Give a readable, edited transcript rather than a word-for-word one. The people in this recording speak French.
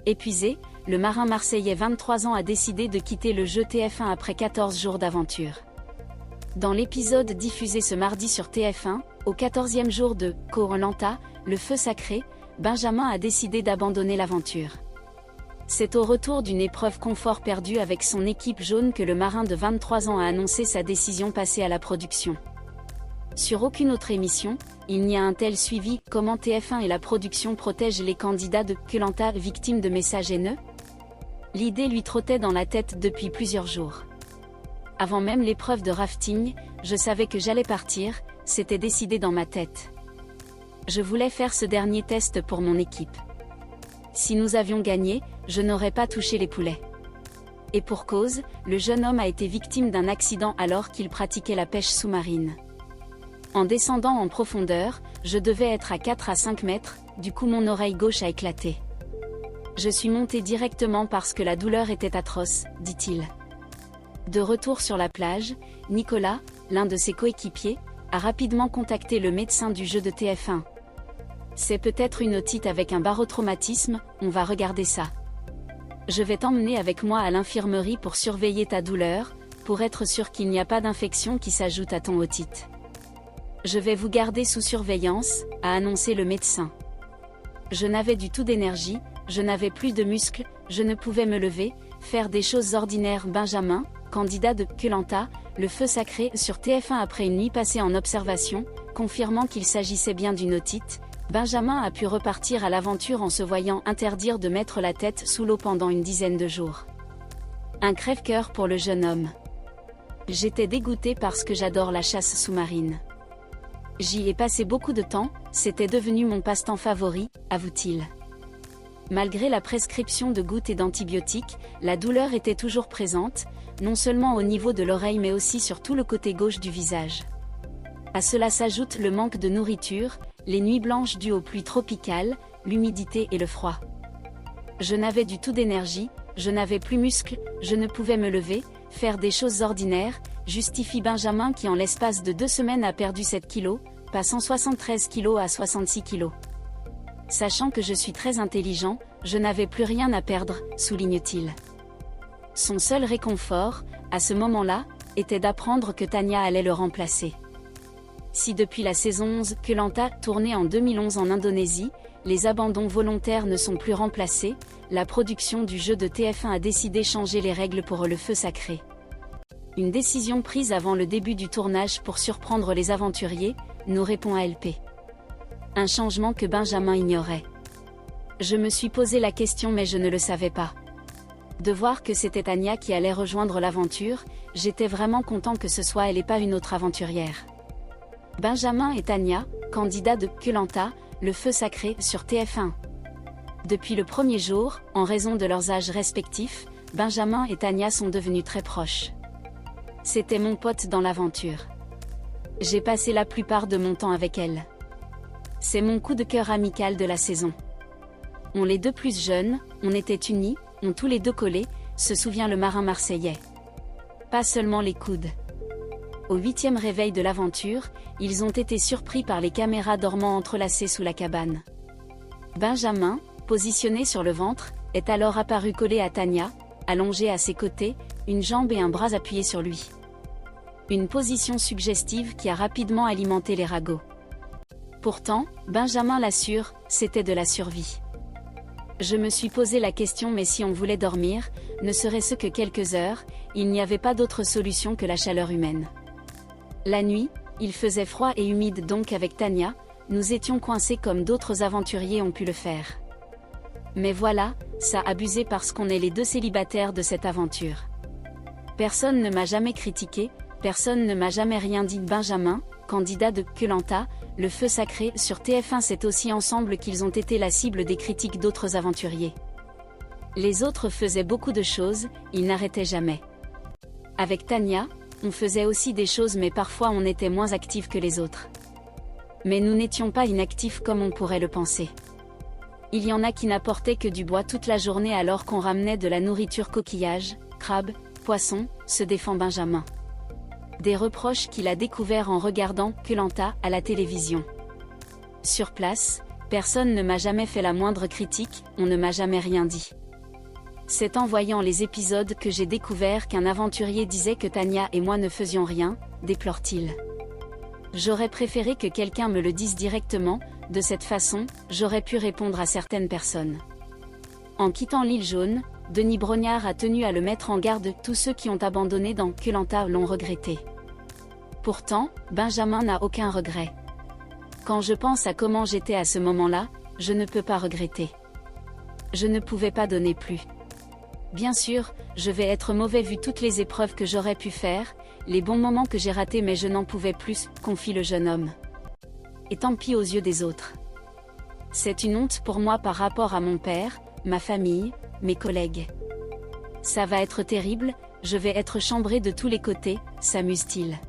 Épuisé, le marin marseillais 23 ans a décidé de quitter le jeu TF1 après 14 jours d'aventure. Dans l'épisode diffusé ce mardi sur TF1, au 14e jour de Koh-Lanta, le feu sacré, Benjamin a décidé d'abandonner l'aventure. C'est au retour d'une épreuve confort perdue avec son équipe jaune que le marin de 23 ans a annoncé sa décision passée à la production. Sur aucune autre émission, il n'y a un tel suivi. Comment TF1 et la production protègent les candidats de Koh-Lanta victimes de messages haineux? L'idée lui trottait dans la tête depuis plusieurs jours. Avant même l'épreuve de rafting, je savais que j'allais partir, c'était décidé dans ma tête. Je voulais faire ce dernier test pour mon équipe. Si nous avions gagné, je n'aurais pas touché les poulets. Et pour cause, le jeune homme a été victime d'un accident alors qu'il pratiquait la pêche sous-marine. En descendant en profondeur, je devais être à 4 à 5 mètres, du coup mon oreille gauche a éclaté. Je suis monté directement parce que la douleur était atroce, dit-il. De retour sur la plage, Nicolas, l'un de ses coéquipiers, a rapidement contacté le médecin du jeu de TF1. C'est peut-être une otite avec un barotraumatisme, on va regarder ça. Je vais t'emmener avec moi à l'infirmerie pour surveiller ta douleur, pour être sûr qu'il n'y a pas d'infection qui s'ajoute à ton otite. Je vais vous garder sous surveillance, a annoncé le médecin. Je n'avais du tout d'énergie, je n'avais plus de muscles, je ne pouvais me lever, faire des choses ordinaires. Benjamin, candidat de Koh-Lanta, le feu sacré sur TF1 après une nuit passée en observation, confirmant qu'il s'agissait bien d'une otite, Benjamin a pu repartir à l'aventure en se voyant interdire de mettre la tête sous l'eau pendant une dizaine de jours. Un crève-cœur pour le jeune homme. J'étais dégoûté parce que j'adore la chasse sous-marine. J'y ai passé beaucoup de temps, c'était devenu mon passe-temps favori, avoue-t-il. Malgré la prescription de gouttes et d'antibiotiques, la douleur était toujours présente, non seulement au niveau de l'oreille mais aussi sur tout le côté gauche du visage. À cela s'ajoute le manque de nourriture, les nuits blanches dues aux pluies tropicales, l'humidité et le froid. Je n'avais du tout d'énergie, je n'avais plus muscles, je ne pouvais me lever, faire des choses ordinaires, justifie Benjamin qui en l'espace de 2 semaines a perdu 7 kilos, passant 73 kilos à 66 kilos. Sachant que je suis très intelligent, je n'avais plus rien à perdre, souligne-t-il. Son seul réconfort, à ce moment-là, était d'apprendre que Tania allait le remplacer. Si depuis la saison 11 Koh-Lanta, tournée en 2011 en Indonésie, les abandons volontaires ne sont plus remplacés, la production du jeu de TF1 a décidé de changer les règles pour le feu sacré. Une décision prise avant le début du tournage pour surprendre les aventuriers, nous répond ALP. Un changement que Benjamin ignorait. Je me suis posé la question mais je ne le savais pas. De voir que c'était Tania qui allait rejoindre l'aventure, j'étais vraiment content que ce soit elle et pas une autre aventurière. Benjamin et Tania, candidats de Koh-Lanta, le feu sacré sur TF1. Depuis le premier jour, en raison de leurs âges respectifs, Benjamin et Tania sont devenus très proches. C'était mon pote dans l'aventure. J'ai passé la plupart de mon temps avec elle. C'est mon coup de cœur amical de la saison. On les deux plus jeunes, on était unis, on tous les deux collés, se souvient le marin marseillais. Pas seulement les coudes. Au 8e réveil de l'aventure, ils ont été surpris par les caméras dormant entrelacées sous la cabane. Benjamin, positionné sur le ventre, est alors apparu collé à Tania, allongé à ses côtés, une jambe et un bras appuyés sur lui. Une position suggestive qui a rapidement alimenté les ragots. Pourtant, Benjamin l'assure, c'était de la survie. Je me suis posé la question mais si on voulait dormir, ne serait-ce que quelques heures, il n'y avait pas d'autre solution que la chaleur humaine. La nuit, il faisait froid et humide donc avec Tania, nous étions coincés comme d'autres aventuriers ont pu le faire. Mais voilà, ça a abusé parce qu'on est les deux célibataires de cette aventure. Personne ne m'a jamais critiqué, personne ne m'a jamais rien dit. Benjamin, candidat de Koh-Lanta, le feu sacré sur TF1, c'est aussi ensemble qu'ils ont été la cible des critiques d'autres aventuriers. Les autres faisaient beaucoup de choses, ils n'arrêtaient jamais. Avec Tania, on faisait aussi des choses mais parfois on était moins actifs que les autres. Mais nous n'étions pas inactifs comme on pourrait le penser. Il y en a qui n'apportaient que du bois toute la journée alors qu'on ramenait de la nourriture coquillages, crabes, poissons, se défend Benjamin. Des reproches qu'il a découverts en regardant Koh-Lanta à la télévision. Sur place, Personne ne m'a jamais fait la moindre critique, on ne m'a jamais rien dit. C'est en voyant les épisodes que j'ai découvert qu'un aventurier disait que Tania et moi ne faisions rien, déplore-t-il. J'aurais préféré que quelqu'un me le dise directement, de cette façon, j'aurais pu répondre à certaines personnes. En quittant l'île jaune, Denis Brognard a tenu à le mettre en garde, tous ceux qui ont abandonné dans Koh-Lanta l'ont regretté. Pourtant, Benjamin n'a aucun regret. Quand je pense à comment j'étais à ce moment-là, je ne peux pas regretter. Je ne pouvais pas donner plus. Bien sûr, je vais être mauvais vu toutes les épreuves que j'aurais pu faire, les bons moments que j'ai ratés mais je n'en pouvais plus, confie le jeune homme. Et tant pis aux yeux des autres. C'est une honte pour moi par rapport à mon père, ma famille, mes collègues. Ça va être terrible, je vais être chambré de tous les côtés, s'amuse-t-il.